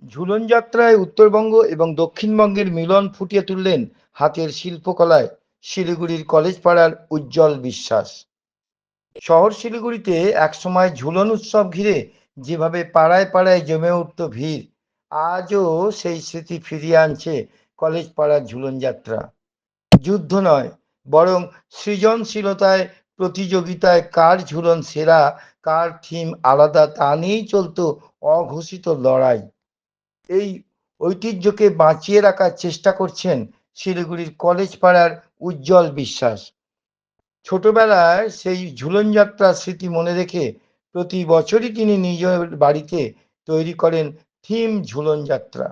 ঝুলন যাত্রায় উত্তরবঙ্গ এবং দক্ষিণবঙ্গের মিলন ফুটিয়ে তুললেন হাতের শিল্পকলায় শিলিগুড়ির কলেজ পাড়ার উজ্জ্বল বিশ্বাস। শহর শিলিগুড়িতে একসময় ঝুলন উৎসব ঘিরে যেভাবে পাড়ায় পাড়ায় জমে উঠত ভিড়, আজও সেই স্মৃতি ফিরিয়ে আনছে কলেজ পাড়ার ঝুলন যাত্রা। যুদ্ধ নয়, বরং সৃজনশীলতায়, প্রতিযোগিতায় কার ঝুলন সেরা, কার থিম আলাদা তা নিয়েই চলতো অঘোষিত লড়াই। এই ঐতিহ্যকে বাঁচিয়ে রাখার চেষ্টা করছেন শিলিগুড়ির কলেজ পাড়ার উজ্জ্বল বিশ্বাস। ছোটবেলায় সেই ঝুলন যাত্রার স্মৃতি মনে রেখে প্রতি বছরই তিনি নিজের বাড়িতে তৈরি করেন থিম ঝুলন যাত্রা।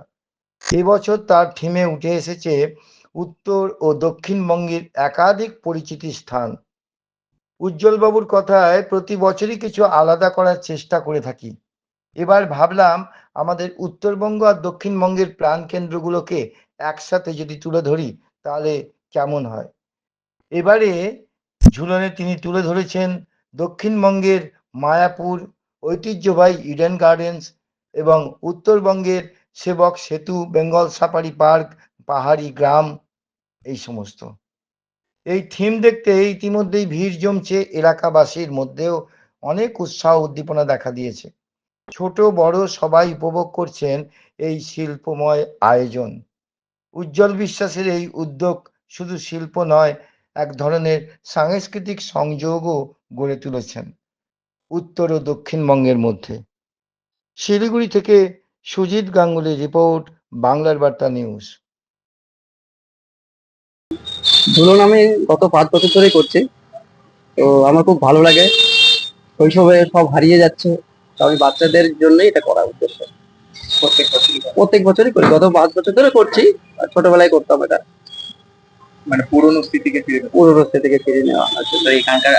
এবছর তার থিমে উঠে এসেছে উত্তর ও দক্ষিণবঙ্গের একাধিক পরিচিতি স্থান। উজ্জ্বলবাবুর কথায় প্রতি বছরই কিছু আলাদা করার চেষ্টা করে থাকি। এবার ভাবলাম আমাদের উত্তরবঙ্গ আর দক্ষিণবঙ্গের প্রাণকেন্দ্রগুলোকে একসাথে যদি তুলে ধরি তাহলে কেমন হয়। এবারে ঝুলনে তিনি তুলে ধরেছেন দক্ষিণবঙ্গের মায়াপুর, ঐতিহ্যবাহী ইডেন গার্ডেন্স এবং উত্তরবঙ্গের সেবক সেতু, বেঙ্গল সাফারি পার্ক, পাহাড়ি গ্রাম, এই সমস্ত। এই থিম দেখতে ইতিমধ্যেই ভিড় জমছে, এলাকাবাসীর মধ্যেও অনেক উৎসাহ উদ্দীপনা দেখা দিয়েছে। ছোট বড় সবাই উপভোগ করছেন এই শিল্পময় আয়োজন। উজ্জ্বল বিশ্বাসের এই উদ্যোগ শুধু শিল্প নয়, এক ধরনের সাংস্কৃতিক সংযোগও গড়ে তুলেছেন উত্তর ও দক্ষিণবঙ্গের মধ্যে। শিলিগুড়ি থেকে সুজিত গাঙ্গুলির রিপোর্ট, বাংলার বার্তা নিউজ। ধরুন আমি গত 5 বছর ধরেই করছি, তো আমার খুব ভালো লাগে। শৈশবে সব হারিয়ে যাচ্ছে, তো আমি বাচ্চাদের জন্যই এটা করার উদ্দেশ্য। প্রত্যেক বছরই করি, গত 5 বছর ধরে করছি। আর ছোটবেলায় করতাম এটা, মানে পুরোনো স্মৃতিকে ফিরে নেওয়া। আচ্ছা, তো এখানকার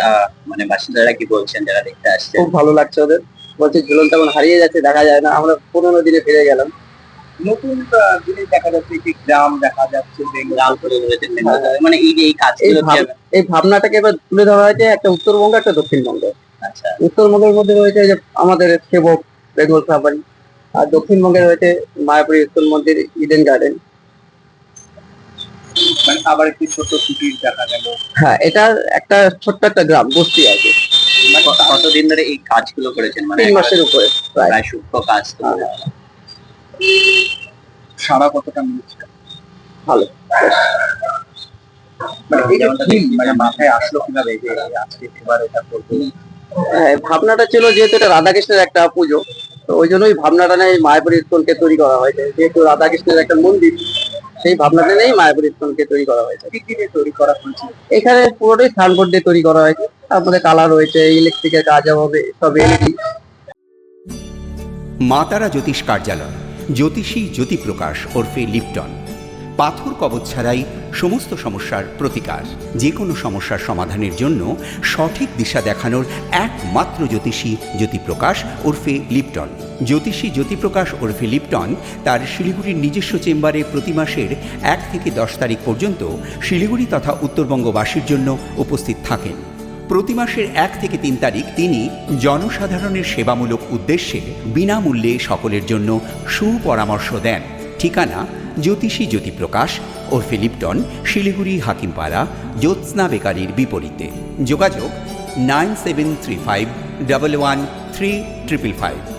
মানে বাসিন্দারা কি বলছেন যারা দেখতে আসছে? খুব ভালো লাগছে ওদের, বলছে ঝুলনটা এখন হারিয়ে যাচ্ছে, দেখা যায় না, আমরা পুরোনো দিনে ফিরে গেলাম। নতুন জিনিস দেখা যাচ্ছে, কি গ্রাম দেখা যাচ্ছে, গ্রাম করে রয়েছে, মানে এই যে এই কাজগুলো এই ভাবনাটাকে এবার তুলে ধরা হয়েছে একটা উত্তরবঙ্গ একটা দক্ষিণবঙ্গ। আচ্ছা, উত্তরবঙ্গের মধ্যে রয়েছে যে আমাদের সেবক, বেঙ্গল সাফারি, আর দক্ষিণবঙ্গে রয়েছে মায়াপুর ইস্কন মন্দির, ইডেন গার্ডেন। মানে আবার একটি ছোট কুটির দেখা গেল। হ্যাঁ, এটা একটা ছোট্ট একটা গ্রাম বস্তি আছে। মানে কতদিন ধরে এই কাজগুলো করেছেন? মানে 3 মাসের উপরে প্রায় সূক্ষ্ম কাজ তো। সারা কতটা মিলছে? ভালো। মানে এই যে মানে মাথায় আসলো কিভাবে যে আজকে এবার এটা করবো? হ্যাঁ, ভাবনাটা ছিল যেহেতু এটা রাধাকৃষ্ণের একটা পুজো, তো ওই জন্যই ভাবনাটা নেই মায়াপুর ইস্কনকে তৈরি করা হয়েছে, যেহেতু রাধাকৃষ্ণের একটা মন্দির, সেই ভাবনাটা নেই মায়াপুর ইস্কনকে তৈরি করা হয়েছে। কি কি দিয়ে তৈরি করা হয়েছে? এখানে পুরোটাই সানবোর্ড দিয়ে তৈরি করা হয়েছে, তার মধ্যে কালার রয়েছে, ইলেকট্রিকের কাজ হবে, সব এলইডি। মা তারা জ্যোতিষ কার্যালয়, জ্যোতিষী জ্যোতিপ্রকাশ ওরফে লিপটন। পাথর কবচ ছাড়াই সমস্ত সমস্যার প্রতিকার, যে কোনো সমস্যার সমাধানের জন্য সঠিক দিশা দেখানোর একমাত্র জ্যোতিষী জ্যোতিপ্রকাশ ওরফে লিপটন। জ্যোতিষী জ্যোতিপ্রকাশ ওরফে লিপটন তার শিলিগুড়ির নিজস্ব চেম্বারে প্রতি মাসের 1 থেকে 10 তারিখ পর্যন্ত শিলিগুড়ি তথা উত্তরবঙ্গবাসীর জন্য উপস্থিত থাকেন। প্রতি মাসের 1 থেকে 3 তারিখ তিনি জনসাধারণের সেবামূলক উদ্দেশ্যে বিনামূল্যে সকলের জন্য সুপরামর্শ দেন। ঠিকানা জ্যোতিষী জ্যোতিপ্রকাশ ওরফে লিপটন, শিলিগুড়ি হাকিমপাড়া, জ্যোৎস্না বেকারির বিপরীতে। যোগাযোগ 9735 113 555।